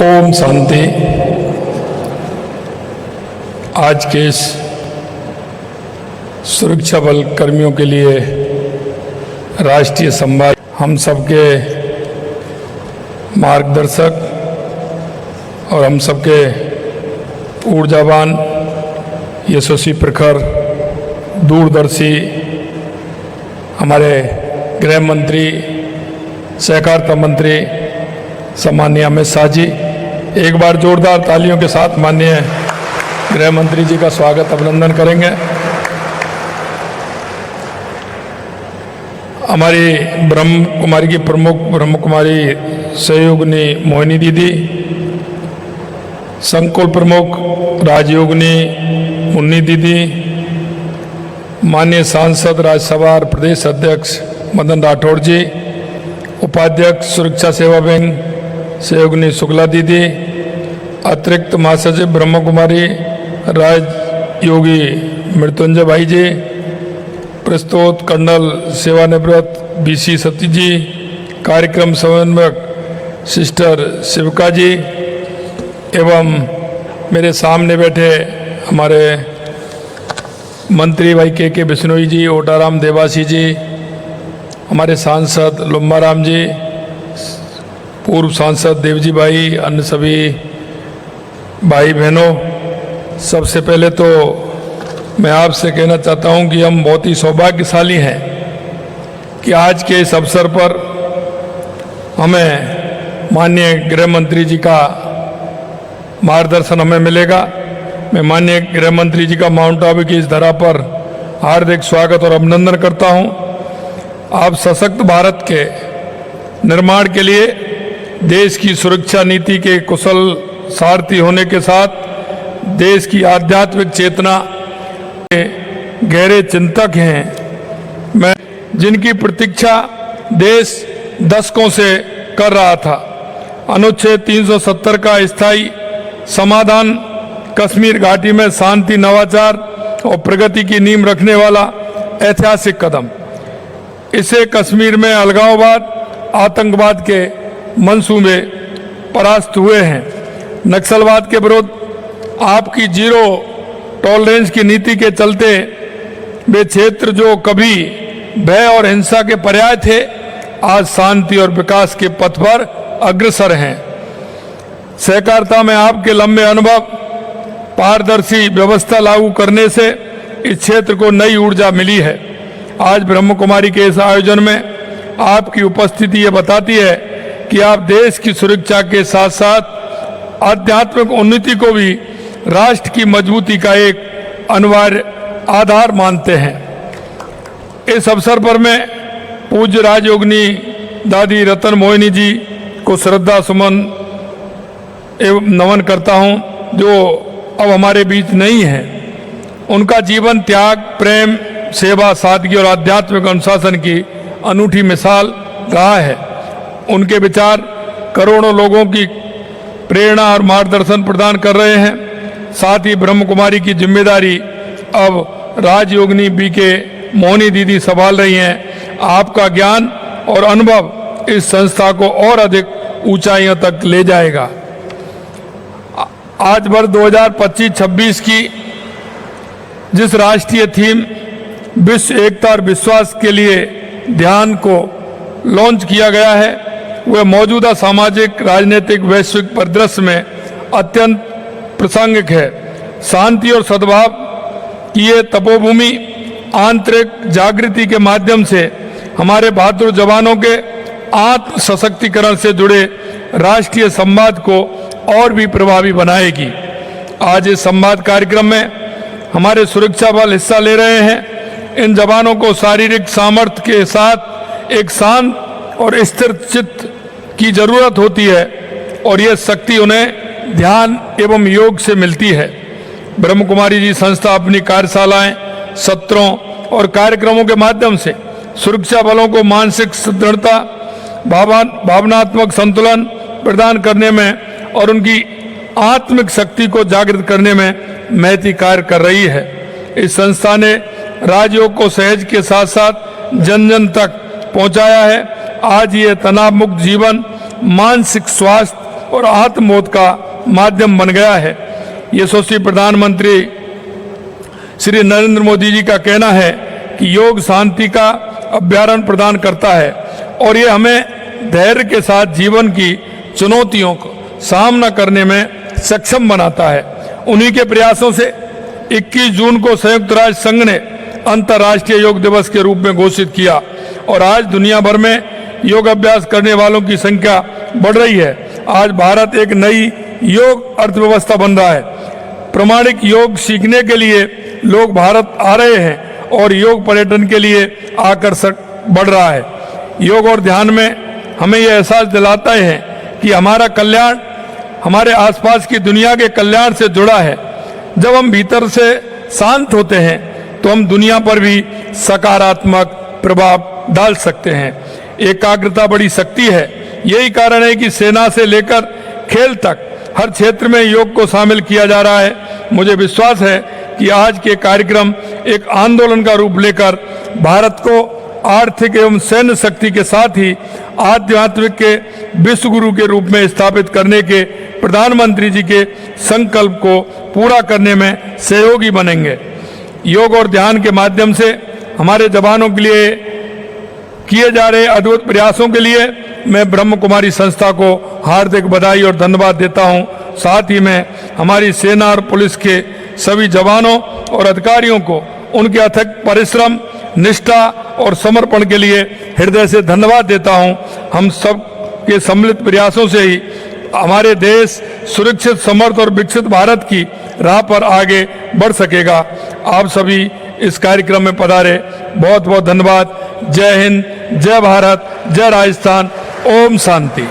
ओम शांति। आज के इस सुरक्षा बल कर्मियों के लिए राष्ट्रीय संवाद हम सबके मार्गदर्शक और हम सबके ऊर्जावान, यशस्वी, प्रखर, दूरदर्शी हमारे गृह मंत्री, सहकारिता मंत्री सम्माननीय अमित शाह जी, एक बार जोरदार तालियों के साथ माननीय गृह मंत्री जी का स्वागत अभिनंदन करेंगे। हमारी ब्रह्म कुमारी की प्रमुख ब्रह्म कुमारी सहयोगिनी मोहिनी दीदी, संकुल प्रमुख राजयोगिनी मुन्नी दीदी, माननीय सांसद राज्यसभा और प्रदेश अध्यक्ष मदन राठौड़ जी, उपाध्यक्ष सुरक्षा सेवा विंग सहयोगिनी शुक्ला दीदी, अतिरिक्त महासचिव ब्रह्म कुमारी राजयोगी मृत्युंजय भाई जी, प्रस्तुत कर्नल सेवानिवृत्त बीसी सती जी, कार्यक्रम समन्वयक सिस्टर शिविका जी एवं मेरे सामने बैठे हमारे मंत्री भाई के बिश्नोई जी, ओटाराम देवासी जी, हमारे सांसद लुम्बाराम जी, पूर्व सांसद देवजी भाई, अन्य सभी भाई बहनों, सबसे पहले तो मैं आपसे कहना चाहता हूं कि हम बहुत ही सौभाग्यशाली हैं कि आज के इस अवसर पर हमें माननीय गृह मंत्री जी का मार्गदर्शन हमें मिलेगा। मैं माननीय गृह मंत्री जी का माउंट आबू की इस धरा पर हार्दिक स्वागत और अभिनंदन करता हूं। आप सशक्त भारत के निर्माण के लिए देश की सुरक्षा नीति के कुशल सारथी होने के साथ देश की आध्यात्मिक चेतना के गहरे चिंतक हैं। मैं जिनकी प्रतीक्षा देश दशकों से कर रहा था। अनुच्छेद 370 का स्थायी समाधान कश्मीर घाटी में शांति, नवाचार और प्रगति की नींव रखने वाला ऐतिहासिक कदम। इसे कश्मीर में अलगाववाद, आतंकवाद के मंसूबे परास्त हुए हैं। नक्सलवाद के विरुद्ध आपकी जीरो टॉलरेंस की नीति के चलते वे क्षेत्र जो कभी भय और हिंसा के पर्याय थे, आज शांति और विकास के पथ पर अग्रसर हैं। सहकारिता में आपके लंबे अनुभव, पारदर्शी व्यवस्था लागू करने से इस क्षेत्र को नई ऊर्जा मिली है। आज ब्रह्म कुमारी के इस आयोजन में आपकी उपस्थिति ये बताती है कि आप देश की सुरक्षा के साथ साथ आध्यात्मिक उन्नति को भी राष्ट्र की मजबूती का एक अनिवार्य आधार मानते हैं। इस अवसर पर मैं पूज्य राजयोगिनी दादी रतन मोहिनी जी को श्रद्धा सुमन एवं नमन करता हूं, जो अब हमारे बीच नहीं है। उनका जीवन त्याग, प्रेम, सेवा, सादगी और आध्यात्मिक अनुशासन की अनूठी मिसाल रहा है। उनके विचार करोड़ों लोगों की प्रेरणा और मार्गदर्शन प्रदान कर रहे हैं। साथ ही ब्रह्म कुमारी की जिम्मेदारी अब राजयोगिनी बीके मोहिनी दीदी संभाल रही हैं। आपका ज्ञान और अनुभव इस संस्था को और अधिक ऊंचाइयों तक ले जाएगा। आज वर्ष 2025-26 की जिस राष्ट्रीय थीम विश्व एकता और विश्वास के लिए ध्यान को लॉन्च किया गया है, वह मौजूदा सामाजिक, राजनीतिक, वैश्विक परिदृश्य में अत्यंत प्रासंगिक है। शांति और सद्भाव की ये तपोभूमि आंतरिक जागृति के माध्यम से हमारे बहादुर जवानों के आत्म सशक्तिकरण से जुड़े राष्ट्रीय संवाद को और भी प्रभावी बनाएगी। आज इस संवाद कार्यक्रम में हमारे सुरक्षा बल हिस्सा ले रहे हैं। इन जवानों को शारीरिक सामर्थ्य के साथ एक शांत और स्थिर चित्त की जरूरत होती है और यह शक्ति उन्हें ध्यान एवं योग से मिलती है। ब्रह्म कुमारी जी संस्था अपनी कार्यशालाएं, सत्रों और कार्यक्रमों के माध्यम से सुरक्षा बलों को मानसिक दृढ़ता, भावनात्मक संतुलन प्रदान करने में और उनकी आत्मिक शक्ति को जागृत करने में महती कार्य कर रही है। इस संस्था ने राजयोग को सहज के साथ साथ जन जन तक पहुंचाया है। आज ये तनाव मुक्त जीवन, मानसिक स्वास्थ्य और आत्मबोध का माध्यम बन गया है। यशस्वी प्रधानमंत्री श्री नरेंद्र मोदी जी का कहना है कि योग शांति का अभ्यारण प्रदान करता है और ये हमें धैर्य के साथ जीवन की चुनौतियों को सामना करने में सक्षम बनाता है। उन्हीं के प्रयासों से 21 जून को संयुक्त राष्ट्र संघ ने अंतर्राष्ट्रीय योग दिवस के रूप में घोषित किया और आज दुनिया भर में योग अभ्यास करने वालों की संख्या बढ़ रही है। आज भारत एक नई योग अर्थव्यवस्था बन रहा है। प्रामाणिक योग सीखने के लिए लोग भारत आ रहे हैं और योग पर्यटन के लिए आकर्षण बढ़ रहा है। योग और ध्यान में हमें यह एहसास दिलाता है कि हमारा कल्याण हमारे आसपास की दुनिया के कल्याण से जुड़ा है। जब हम भीतर से शांत होते हैं तो हम दुनिया पर भी सकारात्मक प्रभाव डाल सकते हैं। एकाग्रता बड़ी शक्ति है। यही कारण है कि सेना से लेकर खेल तक हर क्षेत्र में योग को शामिल किया जा रहा है। मुझे विश्वास है कि आज के कार्यक्रम एक आंदोलन का रूप लेकर भारत को आर्थिक एवं सैन्य शक्ति के साथ ही आध्यात्मिक के विश्व गुरु के रूप में स्थापित करने के प्रधानमंत्री जी के संकल्प को पूरा करने में सहयोगी बनेंगे। योग और ध्यान के माध्यम से हमारे जवानों के लिए किए जा रहे अद्भुत प्रयासों के लिए मैं ब्रह्म कुमारी संस्था को हार्दिक बधाई और धन्यवाद देता हूं। साथ ही मैं हमारी सेना और पुलिस के सभी जवानों और अधिकारियों को उनके अथक परिश्रम, निष्ठा और समर्पण के लिए हृदय से धन्यवाद देता हूं। हम सब के सम्मिलित प्रयासों से ही हमारे देश सुरक्षित, समर्थ और विकसित भारत की राह पर आगे बढ़ सकेगा। आप सभी इस कार्यक्रम में पधारे, बहुत बहुत धन्यवाद। जय हिंद, जय भारत, जय राजस्थान। ओम शांति।